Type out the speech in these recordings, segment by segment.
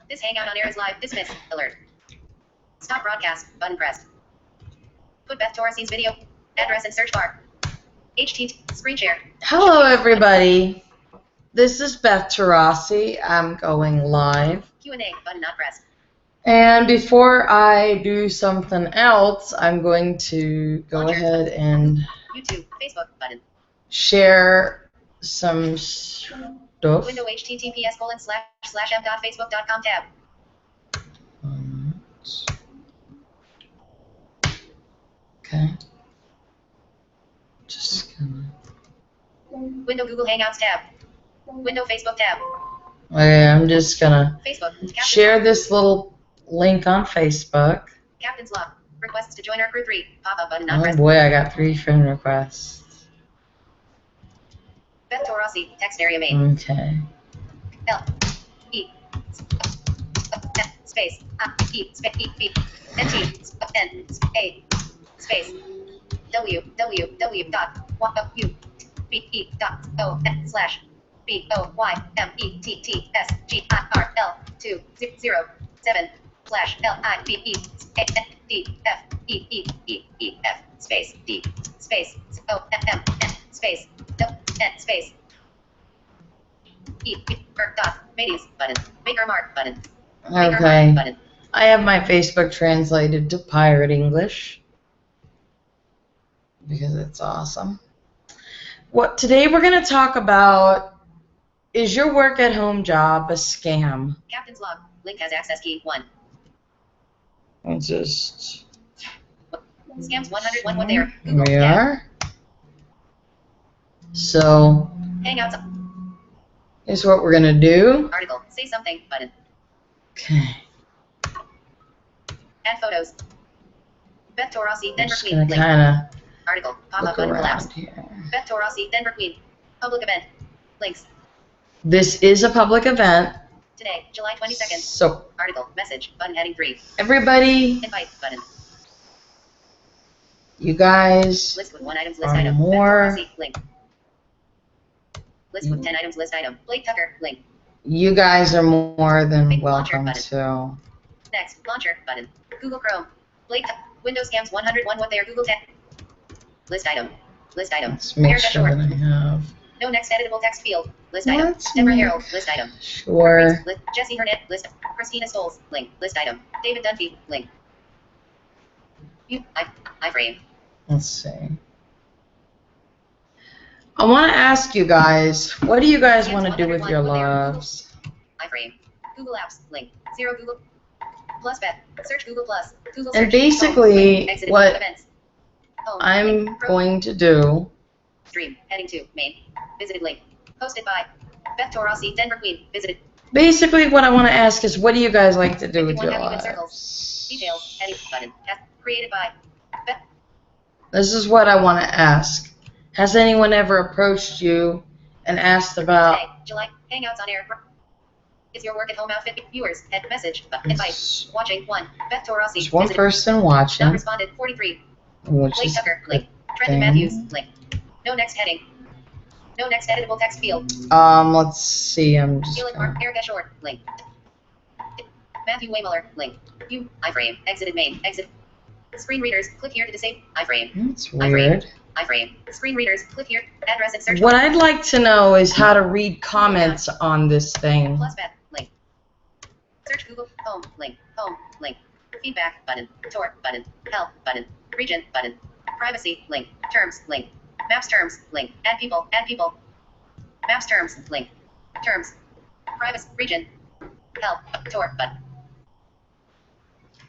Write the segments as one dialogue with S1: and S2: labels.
S1: This hangout on air is live. Dismiss. Alert. Stop broadcast. Button pressed. Put Beth Torres' video address in search bar. HT screen share.
S2: Hello, everybody. This is Beth Tarasi. I'm going live.
S1: Q&A button not pressed.
S2: And before I do something else, I'm going to go ahead and
S1: YouTube, Facebook button.
S2: share some stuff.
S1: Window https://m.facebook.com tab.
S2: Okay. Just gonna.
S1: Window Google Hangouts tab. Window Facebook tab.
S2: Okay, I'm just gonna
S1: Facebook.
S2: share this little link on Facebook.
S1: Captain's log. Requests to join our crew 3. Pop-up button not
S2: Oh
S1: pressed.
S2: boy, I got 3 friend requests.
S1: Beth Torasi. Text area main.
S2: Okay.
S1: L E space E space E B N T N A space W W W dot U B E dot O N slash B O Y M E T T S G I R L 207 slash L I B E A N D F E E E E F space D space O M M N space W N space E dot Mateys button. Maker mark button. Maker
S2: Okay.
S1: mark button.
S2: I have my Facebook translated to Pirate English because it's awesome. Today we're going to talk about, is your work at home job a scam?
S1: Captain's log. Link has access key 1.
S2: I'll just
S1: Scams 101 what there.
S2: Here
S1: Google
S2: we
S1: tab.
S2: are. So
S1: Hangouts
S2: here's what we're going to do.
S1: article. Say something button.
S2: Okay.
S1: Add photos. Beth Torasi,
S2: I'm
S1: Denver
S2: just
S1: Queen.
S2: going to
S1: Link.
S2: kind of
S1: Article. Pop-up
S2: look
S1: button
S2: around
S1: collapsed.
S2: here.
S1: Beth Torasi, Denver Queen. Public event. Links.
S2: This is a public event.
S1: Today, July 22nd.
S2: So
S1: Article. Message. Button heading 3.
S2: everybody,
S1: Invite button.
S2: you guys
S1: List with 1 items. List
S2: are
S1: item.
S2: more.
S1: Beth Torasi. Link. List with 10 items. List item. Blake Tucker. Link.
S2: You guys are more than
S1: Make launcher
S2: welcome
S1: button.
S2: to.
S1: Next. Launcher button. Google Chrome. Blake. Windows Scams 101 what they are. Google Tech. List item. List item.
S2: Let's make
S1: Erica
S2: sure
S1: Short.
S2: that I have.
S1: No next editable text field. List item.
S2: Let's
S1: Deborah
S2: make
S1: Harold. List item.
S2: sure.
S1: List. Jesse Hurnett. List. Christina Stoles. Link. List item. David Dunphy. Link. iframe.
S2: Let's see. I want to ask you guys, what do you guys want to do with your lives?
S1: iframe. Google Apps. Link. 0 Google Plus Beth. Search Google Plus. Google
S2: And
S1: search.
S2: basically,
S1: Home. Exit
S2: what
S1: events. Home.
S2: I'm
S1: Link.
S2: going to do.
S1: Stream. Heading to main. Visited link. Hosted by Beth Torasi, Denver Queen. Visited.
S2: Basically, what I want to ask is, what do you guys like to do with
S1: 51
S2: your
S1: have you in
S2: lives?
S1: circles. Details. Heading button. Created by Beth.
S2: This is what I want to ask. Has anyone ever approached you and asked about?
S1: Today, July. Hangouts on air. Is your work at home outfit? Viewers. Head message. Invite. Watching 1. Beth Torasi.
S2: There's one
S1: visited.
S2: person
S1: Not
S2: watching,
S1: responded. 43.
S2: which
S1: Blake
S2: is
S1: Tucker. Link. Trenton
S2: thing.
S1: Matthews. Link. No next heading. No next editable text field.
S2: let's see. I'm just
S1: Felix
S2: gonna,
S1: Mark. Erica Short. Link. Matthew Waymuller. Link. You. iframe. Exited main. Exit. Screen readers. Click here to disable. iframe.
S2: that's weird.
S1: iframe. Screen readers. Click here. Address and search.
S2: What I'd like to know is how to read comments on this thing.
S1: Plus Beth. Link. Search Google. Home. Link. Home. Link. Feedback. Button. Tour. Button. Help. Button. Region. Button. Privacy. Link. Terms. Link. Maps. Terms. Link. Add people. Add people. Maps. Terms. Link. Terms. Privacy. Region. Help. Tour. Button.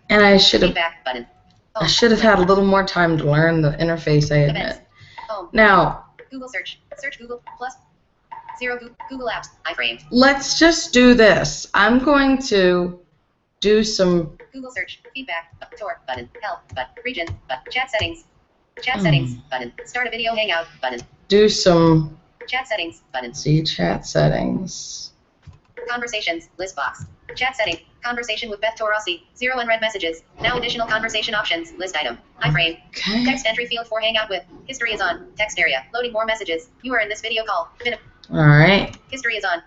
S2: And I should have
S1: Feedback. Button.
S2: I should have had a little more time to learn the interface, I
S1: Events.
S2: admit.
S1: Home.
S2: Now,
S1: Google search. Search Google plus 0 Google Apps. iframe.
S2: let's just do this. I'm going to do some.
S1: Google search. Feedback. Tour. Button. Help. Region. Chat settings. Chat settings. Button. Start a video hangout. Button.
S2: Do some.
S1: Chat settings. Button.
S2: See chat settings.
S1: Conversations. List box. Chat setting. Conversation with Beth Torasi. 0 unread messages. Now additional conversation options. List item. iframe.
S2: Okay.
S1: Text entry field for hangout with. History is on. Text area. Loading more messages. You are in this video call.
S2: All right.
S1: History is on.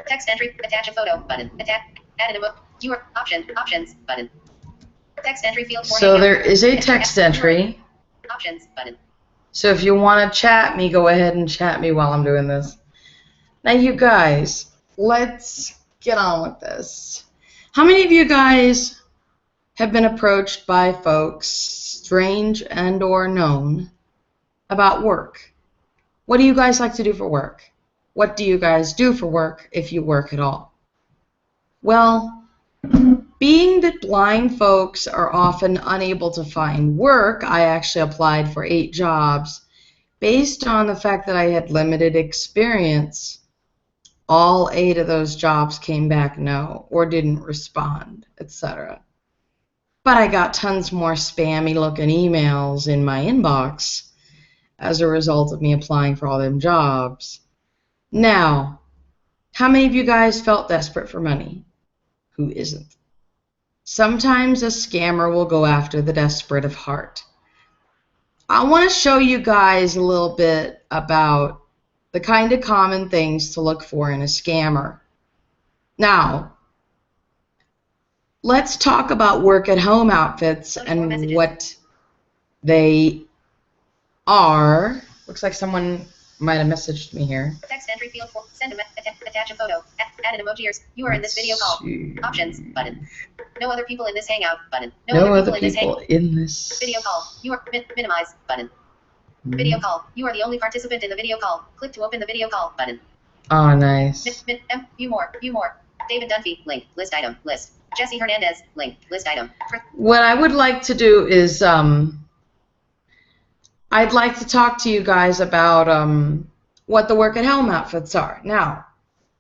S1: Text entry. Attach a photo. Button. Add an emoji. Your options button. Text entry field for
S2: So
S1: Hangout.
S2: there is a text entry.
S1: Options button.
S2: So if you want to chat me, go ahead and chat me while I'm doing this. Now you guys, let's get on with this. How many of you guys have been approached by folks, strange and or known, about work? What do you guys like to do for work? What do you guys do for work if you work at all? Well, being that blind folks are often unable to find work, I actually applied for 8 jobs. Based on the fact that I had limited experience, all 8 of those jobs came back no, or didn't respond, etc. But I got tons more spammy looking emails in my inbox as a result of me applying for all them jobs. Now, how many of you guys felt desperate for money? Who isn't? Sometimes a scammer will go after the desperate of heart. I want to show you guys a little bit about the kind of common things to look for in a scammer. Now, let's talk about work-at-home outfits and what they are. Looks like someone might have messaged me here.
S1: Text entry field for send attach a photo. Add an emoji or you are in this video call. Options button. No other people in this hangout button.
S2: No other people in this
S1: video call. You are minimize button. Video call. You are the only participant in the video call. Click to open the video call button.
S2: Oh, nice.
S1: View more. David Dunphy, link, list item, list. Jesse Hernandez, link, list item.
S2: What I would like to do is I'd like to talk to you guys about what the work-at-home outfits are. Now,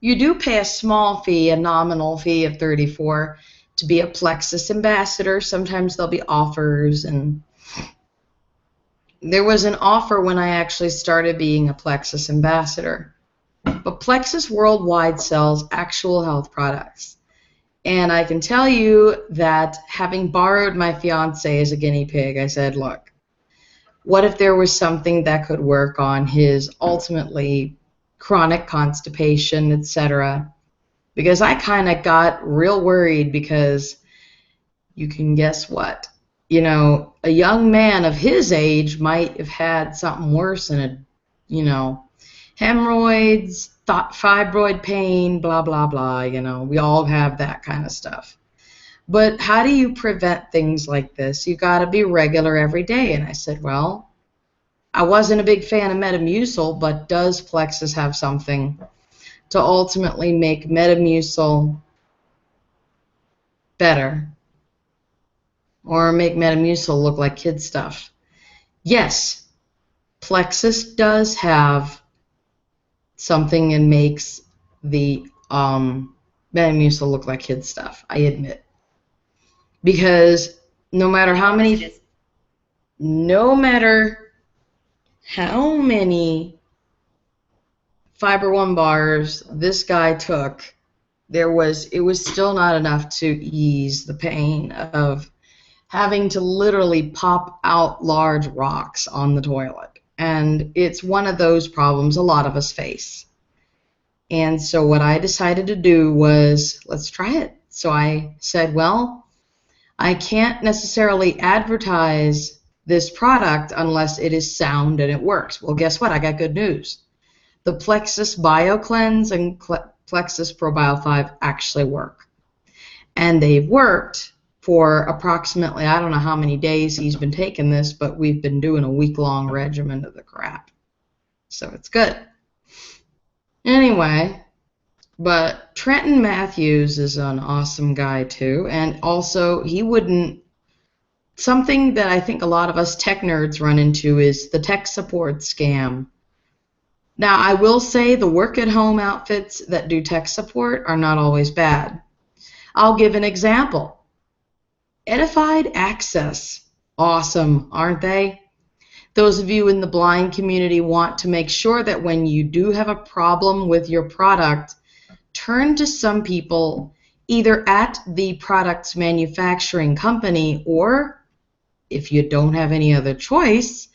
S2: you do pay a small fee, a nominal fee of $34 to be a Plexus ambassador. Sometimes there'll be offers, and there was an offer when I actually started being a Plexus ambassador. But Plexus Worldwide sells actual health products. And I can tell you that having borrowed my fiance as a guinea pig, I said, look, what if there was something that could work on his ultimately chronic constipation, etc.? Because I kind of got real worried because you can guess what? You know, a young man of his age might have had something worse than hemorrhoids, fibroid pain, blah, blah, blah. We all have that kind of stuff. But how do you prevent things like this? You got to be regular every day. And I said, well, I wasn't a big fan of Metamucil, but does Plexus have something to ultimately make Metamucil better? Or make Metamucil look like kid stuff? Yes, Plexus does have something and makes the Metamucil look like kid stuff, I admit. Because no matter how many Fiber One bars this guy took, it was still not enough to ease the pain of having to literally pop out large rocks on the toilet. And it's one of those problems a lot of us face. And so what I decided to do was, let's try it. So I said, well, I can't necessarily advertise this product unless it is sound and it works. Well, guess what? I got good news. The Plexus BioCleanse and Plexus ProBio 5 actually work. And they've worked for approximately, I don't know how many days he's been taking this, but we've been doing a week-long regimen of the crap. So it's good. Anyway, but Trenton Matthews is an awesome guy too, and also something that I think a lot of us tech nerds run into is the tech support scam. Now, I will say the work-at-home outfits that do tech support are not always bad. I'll give an example. Edified Access. Awesome, aren't they? Those of you in the blind community want to make sure that when you do have a problem with your product, turn to some people either at the product's manufacturing company, or if you don't have any other choice,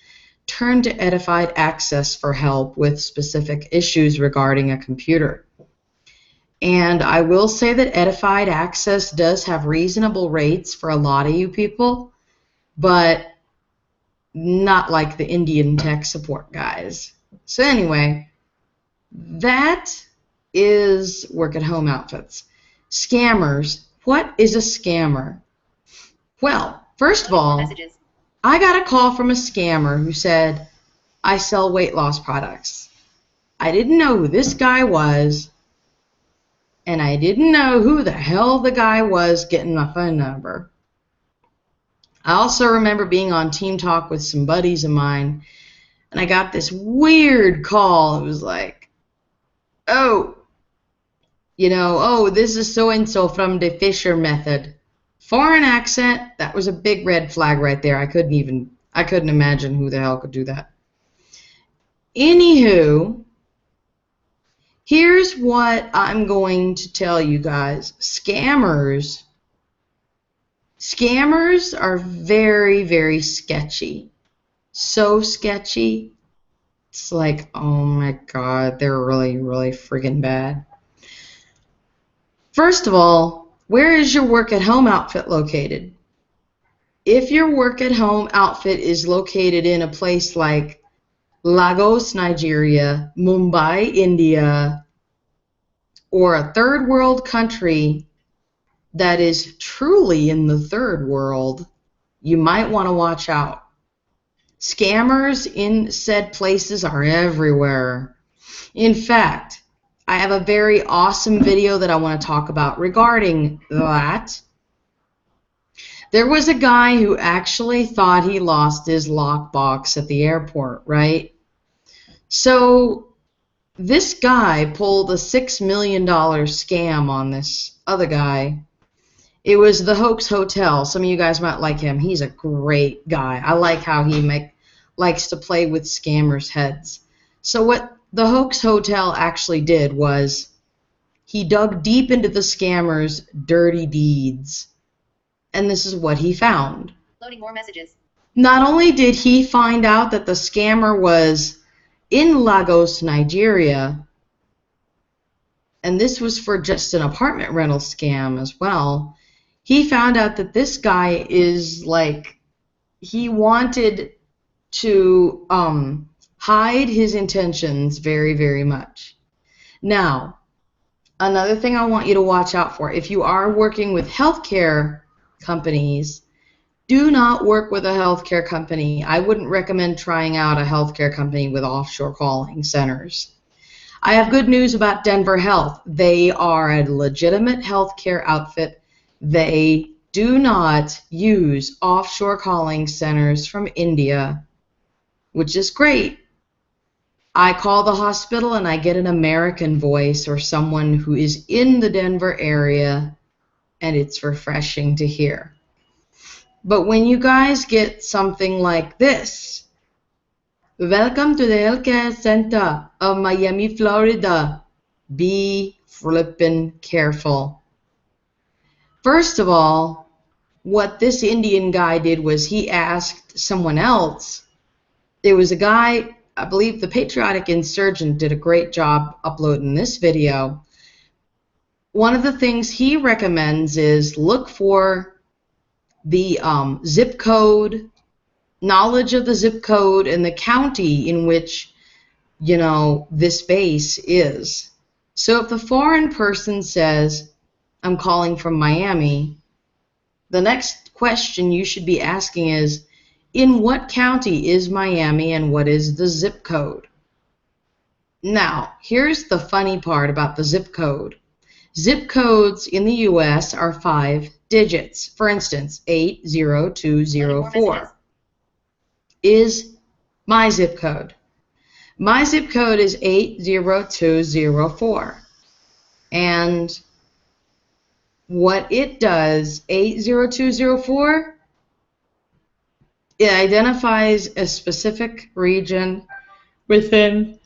S2: turn to Edified Access for help with specific issues regarding a computer. And I will say that Edified Access does have reasonable rates for a lot of you people, but not like the Indian tech support guys. So anyway, that is work at home outfits. Scammers. What is a scammer? Well, first of all,
S1: Messages.
S2: I got a call from a scammer who said, I sell weight loss products. I didn't know who this guy was, and I didn't know who the hell the guy was getting my phone number. I also remember being on Team Talk with some buddies of mine, and I got this weird call. It was like, oh, this is so-and-so from the Fisher method. Foreign accent, that was a big red flag right there. I couldn't imagine who the hell could do that. Anywho, here's what I'm going to tell you guys. Scammers are very, very sketchy. So sketchy. It's like, oh my God, they're really, really friggin' bad. First of all, where is your work at home outfit located? If your work at home outfit is located in a place like Lagos, Nigeria, Mumbai, India, or a third world country that is truly in the third world, you might want to watch out. Scammers in said places are everywhere. In fact, I have a very awesome video that I want to talk about regarding that. There was a guy who actually thought he lost his lockbox at the airport, right? So this guy pulled a $6 million scam on this other guy. It was the Hoax Hotel. Some of you guys might like him. He's a great guy. I like how he likes to play with scammers' heads. So what the Hoax Hotel actually did was he dug deep into the scammer's dirty deeds. And this is what he found.
S1: Loading more messages.
S2: Not only did he find out that the scammer was in Lagos, Nigeria, and this was for just an apartment rental scam as well, he found out that this guy is like, he wanted to hide his intentions very, very much. Now, another thing I want you to watch out for, if you are working with healthcare companies, do not work with a healthcare company. I wouldn't recommend trying out a healthcare company with offshore calling centers. I have good news about Denver Health. They are a legitimate healthcare outfit. They do not use offshore calling centers from India, which is great. I call the hospital and I get an American voice or someone who is in the Denver area, and it's refreshing to hear. But when you guys get something like this, welcome to the Healthcare Center of Miami, Florida, be flippin' careful. First of all, what this Indian guy did was he asked someone else. There was a guy, I believe the Patriotic Insurgent did a great job uploading this video. One of the things he recommends is look for the zip code, knowledge of the zip code and the county in which, this base is. So if the foreign person says, I'm calling from Miami, the next question you should be asking is, in what county is Miami and what is the zip code? Now, here's the funny part about the zip code. Zip codes in the U.S. are 5 digits. For instance, 80204 is my zip code. My zip code is 80204. And what it does, 80204, it identifies a specific region within,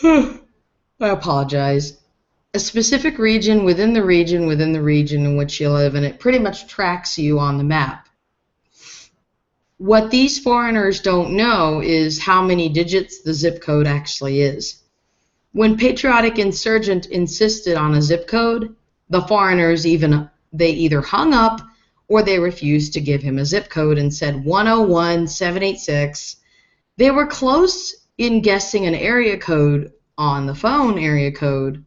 S2: I apologize, a specific region within the region within the region in which you live, and it pretty much tracks you on the map. What these foreigners don't know is how many digits the zip code actually is. When Patriotic Insurgent insisted on a zip code, the foreigners they either hung up or they refused to give him a zip code and said 101786. They were close in guessing an area code on the phone area code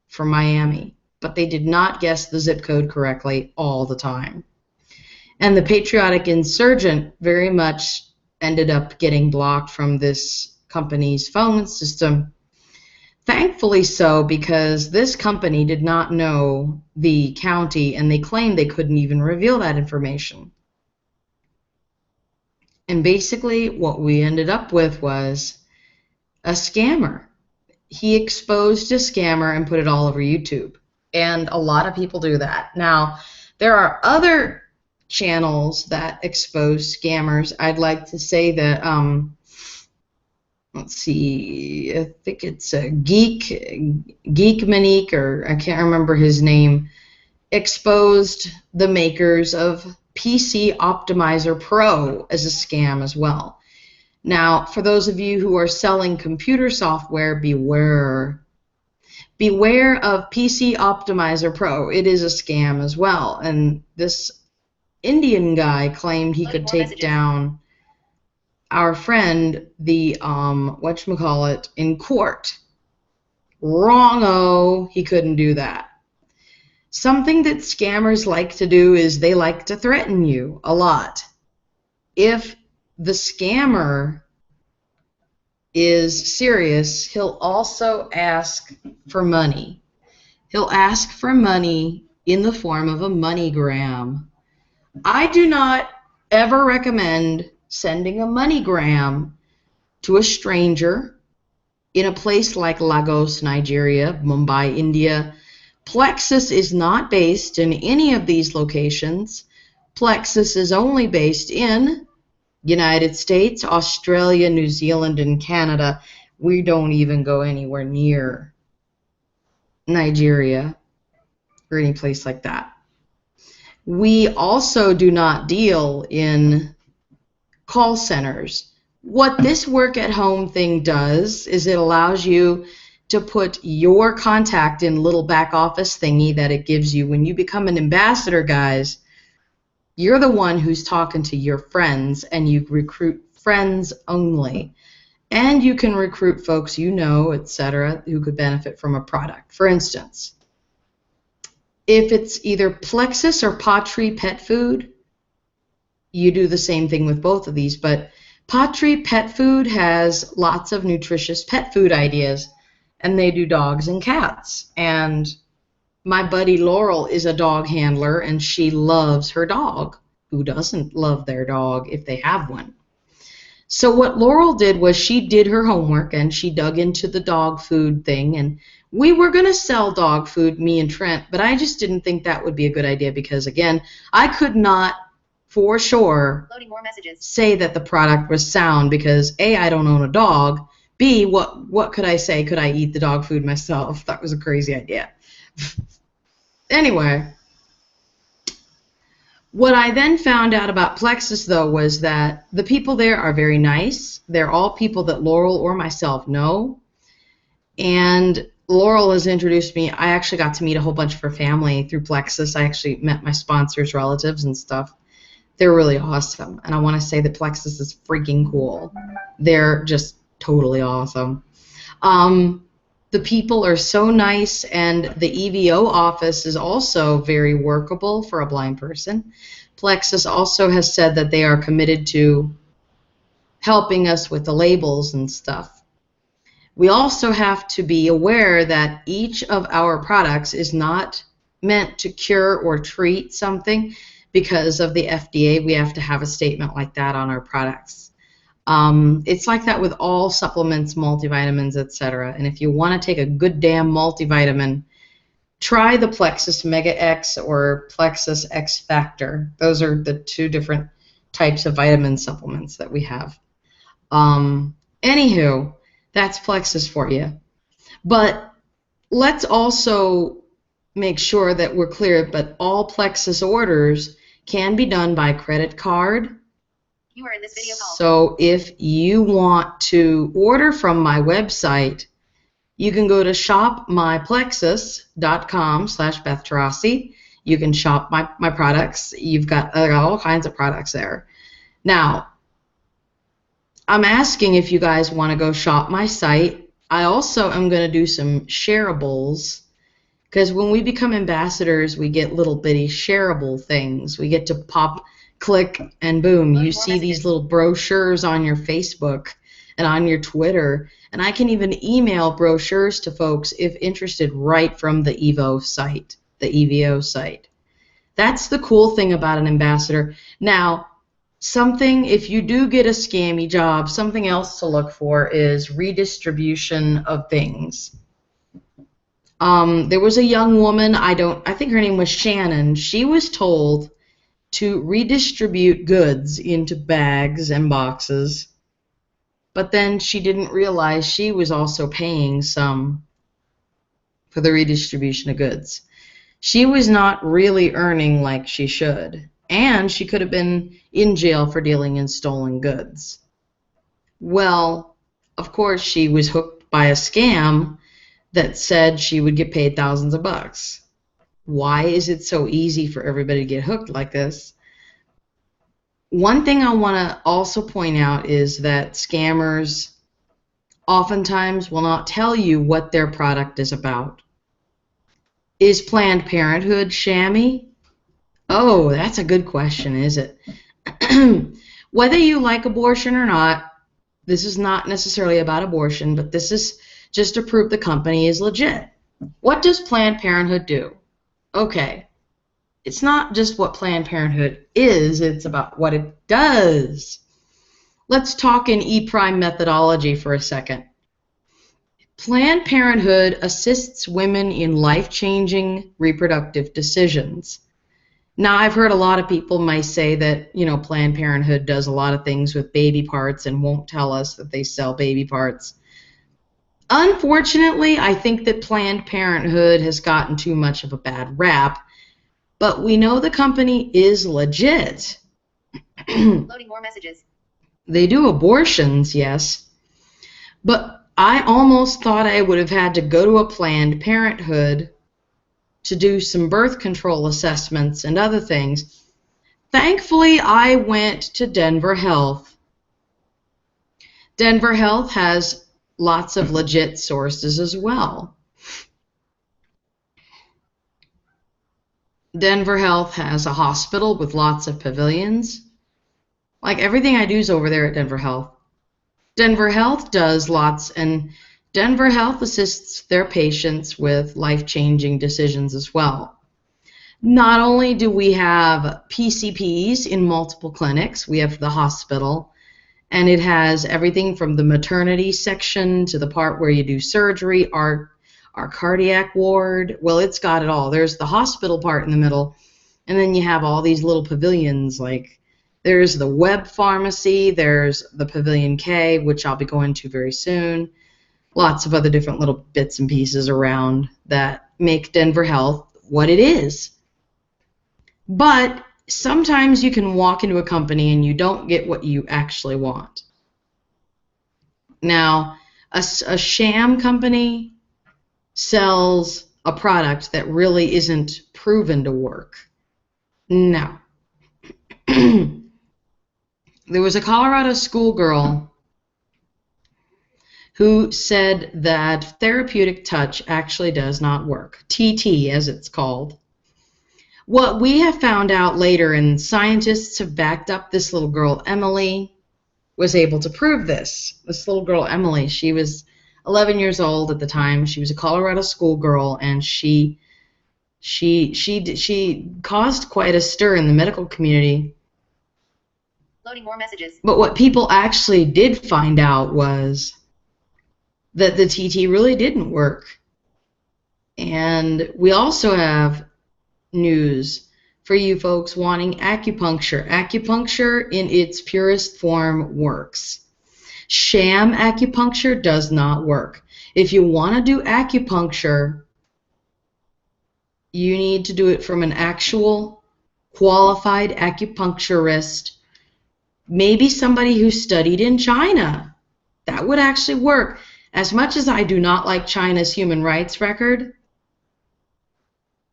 S2: for Miami, but they did not guess the zip code correctly all the time. And the Patriotic Insurgent very much ended up getting blocked from this company's phone system. Thankfully so, because this company did not know the county, and they claimed they couldn't even reveal that information. And basically what we ended up with was a scammer. He exposed a scammer and put it all over YouTube. And a lot of people do that. Now, there are other channels that expose scammers. I'd like to say that, let's see, I think it's Geekmanique, or I can't remember his name, exposed the makers of PC Optimizer Pro as a scam as well. Now, for those of you who are selling computer software, beware. Beware of PC Optimizer Pro. It is a scam as well. And this Indian guy claimed he could take down our friend, the whatchamacallit, in court. Wrong-o, he couldn't do that. Something that scammers like to do is they like to threaten you a lot. If the scammer is serious, he'll also ask for money. He'll ask for money in the form of a MoneyGram. I do not ever recommend sending a MoneyGram to a stranger in a place like Lagos, Nigeria, Mumbai, India. Plexus is not based in any of these locations. Plexus is only based in United States, Australia, New Zealand, and Canada. We don't even go anywhere near Nigeria or any place like that. We also do not deal in call centers. What this work at home thing does is it allows you to put your contact in a little back office thingy that it gives you. When you become an ambassador, guys, you're the one who's talking to your friends, and you recruit friends only. And you can recruit folks you know, etc., who could benefit from a product. For instance, if it's either Plexus or Patri Pet Food, you do the same thing with both of these, but Patri Pet Food has lots of nutritious pet food ideas, and they do dogs and cats. And my buddy Laurel is a dog handler, and she loves her dog. Who doesn't love their dog if they have one? So what Laurel did was she did her homework, and she dug into the dog food thing, and we were going to sell dog food, me and Trent, but I just didn't think that would be a good idea because, again, I could not for sure say that the product was sound because, A, I don't own a dog, B, what could I say? Could I eat the dog food myself? That was a crazy idea. Anyway, what I then found out about Plexus, though, was that the people there are very nice. They're all people that Laurel or myself know. And Laurel has introduced me. I actually got to meet a whole bunch of her family through Plexus. I actually met my sponsors' relatives and stuff. They're really awesome. And I want to say that Plexus is freaking cool. They're just totally awesome. The people are so nice, and the EVO office is also very workable for a blind person. Plexus also has said that they are committed to helping us with the labels and stuff. We also have to be aware that each of our products is not meant to cure or treat something. Because of the FDA, we have to have a statement like that on our products. It's like that with all supplements, multivitamins, etc. And if you want to take a good damn multivitamin, try the Plexus Mega X or Plexus X Factor. Those are the two different types of vitamin supplements that we have. Anywho, that's Plexus for you. But let's also make sure that we're clear, but all Plexus orders can be done by credit card.
S1: You are in this video call.
S2: So if you want to order from my website, You can go to shopmyplexus.com/Beth Tarasi. You can shop my products. I got all kinds of products there. Now, I'm asking if you guys want to go shop my site. I also am going to do some shareables, because when we become ambassadors, we get little bitty shareable things. We get to pop, click, and boom, you see these little brochures on your Facebook and on your Twitter. And I can even email brochures to folks if interested right from the EVO site, the EVO site. That's the cool thing about an ambassador. Now, if you do get a scammy job, something else to look for is redistribution of things. There was a young woman, I think her name was Shannon. She was told to redistribute goods into bags and boxes, but then she didn't realize she was also paying some for the redistribution of goods. She was not really earning like she should, and she could have been in jail for dealing in stolen goods. Well, of course, she was hooked by a scam that said she would get paid thousands of bucks. Why is it so easy for everybody to get hooked like this? One thing I want to also point out is that scammers oftentimes will not tell you what their product is about. Is Planned Parenthood shammy? Oh, that's a good question, is it? Whether you like abortion or not, this is not necessarily about abortion, but this is just to prove the company is legit. What does Planned Parenthood do? Okay, it's not just what Planned Parenthood is, it's about what it does. Let's talk in E-Prime methodology for a second. Planned Parenthood assists women in life-changing reproductive decisions. Now, I've heard a lot of people might say that, Planned Parenthood does a lot of things with baby parts and won't tell us that they sell baby parts. Unfortunately, I think that Planned Parenthood has gotten too much of a bad rap, but we know the company is legit.
S1: Loading more messages.
S2: They do abortions, yes, but I almost thought I would have had to go to a Planned Parenthood to do some birth control assessments and other things. Thankfully, I went to Denver Health. Denver Health has lots of legit sources as well. Denver Health has a hospital with lots of pavilions. Like everything I do is over there at Denver Health. Denver Health does lots, and Denver Health assists their patients with life-changing decisions as well. Not only do we have PCPs in multiple clinics, we have the hospital, and it has everything from the maternity section to the part where you do surgery, our cardiac ward. Well, it's got it all. There's the hospital part in the middle, and then you have all these little pavilions. Like there's the web pharmacy, there's the Pavilion K, which I'll be going to very soon. Lots of other different little bits and pieces around that make Denver Health what it is. But sometimes you can walk into a company and you don't get what you actually want. Now, a sham company sells a product that really isn't proven to work. Now, there was a Colorado schoolgirl who said that therapeutic touch actually does not work. TT, as it's called. What we have found out later, and scientists have backed up, this little girl, Emily, was able to prove this. This little girl, Emily, she was 11 years old at the time. She was a Colorado schoolgirl, and she caused quite a stir in the medical community.
S1: Loading more messages.
S2: But what people actually did find out was that the TT really didn't work. And we also have news for you folks wanting acupuncture. Acupuncture in its purest form works. Sham acupuncture does not work. If you want to do acupuncture, you need to do it from an actual qualified acupuncturist, maybe somebody who studied in China. That would actually work. As much as I do not like China's human rights record,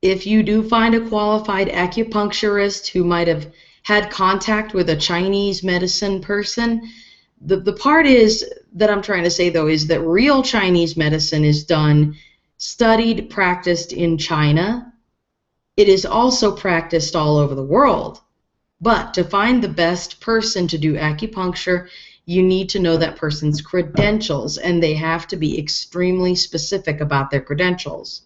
S2: if you do find a qualified acupuncturist who might have had contact with a Chinese medicine person, the part is that I'm trying to say, though, is that real Chinese medicine is done, studied, practiced in China. It is also practiced all over the world. But to find the best person to do acupuncture, you need to know that person's credentials, and they have to be extremely specific about their credentials.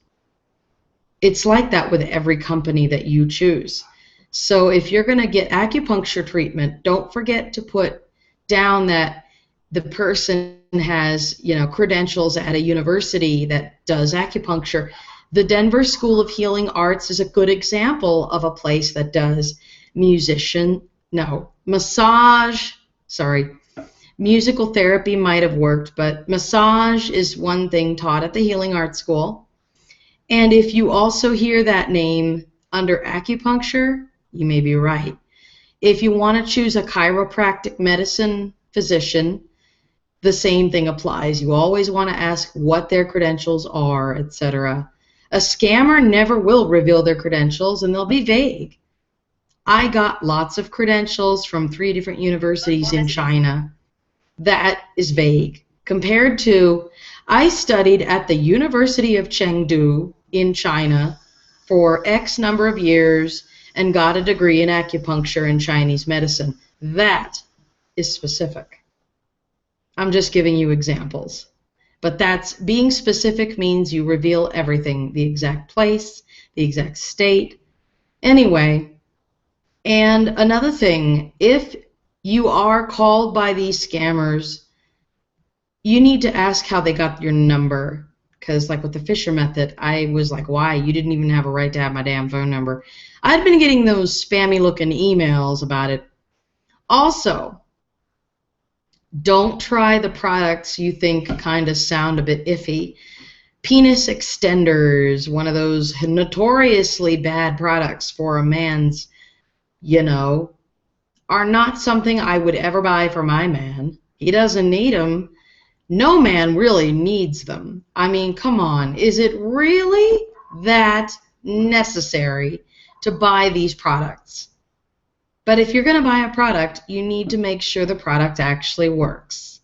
S2: It's like that with every company that you choose. So if you're going to get acupuncture treatment, don't forget to put down that the person has, credentials at a university that does acupuncture. The Denver School of Healing Arts is a good example of a place that does musical therapy might have worked, but massage is one thing taught at the Healing Arts School. And if you also hear that name under acupuncture, you may be right. If you want to choose a chiropractic medicine physician, the same thing applies. You always want to ask what their credentials are, etc. A scammer never will reveal their credentials, and they'll be vague. I got lots of credentials from 3 different universities in China. That is vague. Compared to, I studied at the University of Chengdu in China for X number of years and got a degree in acupuncture and Chinese medicine. That is specific. I'm just giving you examples. But being specific means you reveal everything, the exact place, the exact state. Anyway, and another thing, if you are called by these scammers, you need to ask how they got your number. Because like with the Fisher method, I was like, why? You didn't even have a right to have my damn phone number. I'd been getting those spammy looking emails about it. Also, don't try the products you think kind of sound a bit iffy. Penis extenders, one of those notoriously bad products for a man's, are not something I would ever buy for my man. He doesn't need them. No man really needs them. I mean, come on. Is it really that necessary to buy these products? But if you're going to buy a product, you need to make sure the product actually works.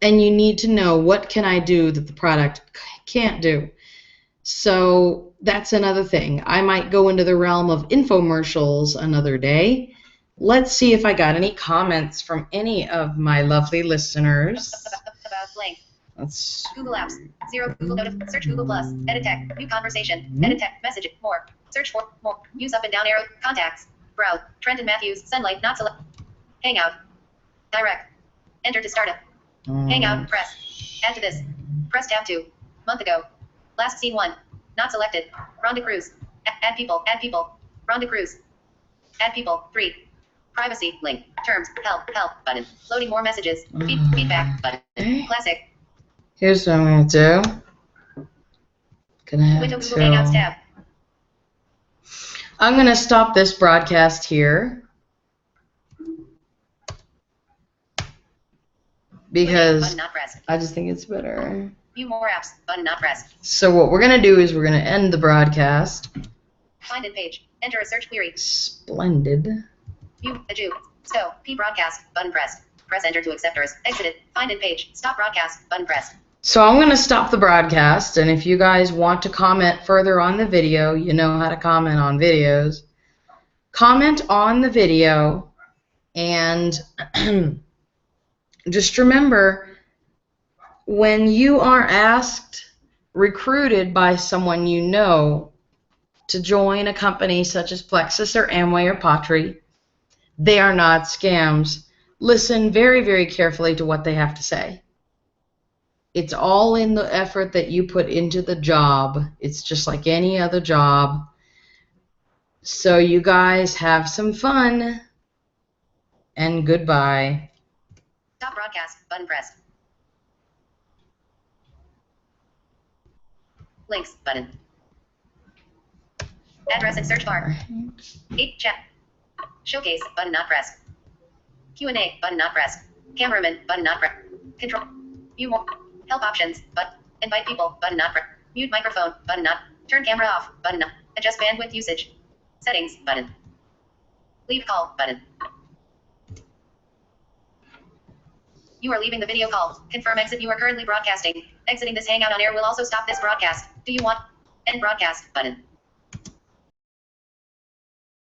S2: And you need to know, what can I do that the product can't do? So that's another thing. I might go into the realm of infomercials another day. Let's see if I got any comments from any of my lovely listeners.
S1: About blank.
S2: Let's
S1: Google Apps. 0 Google Notif. Search Google Plus. Edit text. New conversation. Edit text. Message. More. Search for more. Use up and down arrow. Contacts. Browse. Trenton Matthews. Sunlight. Not select. Hangout. Direct. Enter to startup. Hangout. Press. Add to this. Press tab 2. Month ago. Last seen 1. Not selected. Rhonda Cruz. Add people. Add people. Rhonda Cruz. Add people. 3. Privacy. Link. Terms. Help. Help. Button. Loading more messages. Feedback. Button. Classic.
S2: Here's what I'm going to do.
S1: Window Google Hangouts tab.
S2: I'm going to stop this broadcast here because
S1: Button not pressed.
S2: I just think it's better.
S1: View more apps. Button not pressed.
S2: So what we're going to do is we're going to end the broadcast.
S1: Find in page. Enter a search query.
S2: Splendid.
S1: View a Jew. So P broadcast. Button pressed. Press enter to accept or exit it. Find in page. Stop broadcast. Button pressed.
S2: So I'm going to stop the broadcast, and if you guys want to comment further on the video, you know how to comment on videos. Comment on the video, and just remember, when you are recruited by someone you know to join a company such as Plexus or Amway or Patry, they are not scams. Listen very, very carefully to what they have to say. It's all in the effort that you put into the job. It's just like any other job. So you guys have some fun, and goodbye.
S1: Stop broadcast. Button pressed. Links. Button. Address and search bar. 8 chat. Showcase. Button not pressed. Q&A. Button not pressed. Cameraman. Button not pressed. Control. View more. Help options. But invite people. Button not. Mute microphone. Button not. Turn camera off. Button not. Adjust bandwidth usage. Settings. Button. Leave call. Button. You are leaving the video call. Confirm exit. You are currently broadcasting. Exiting this hangout on air will also stop this broadcast. Do you want end broadcast? Button.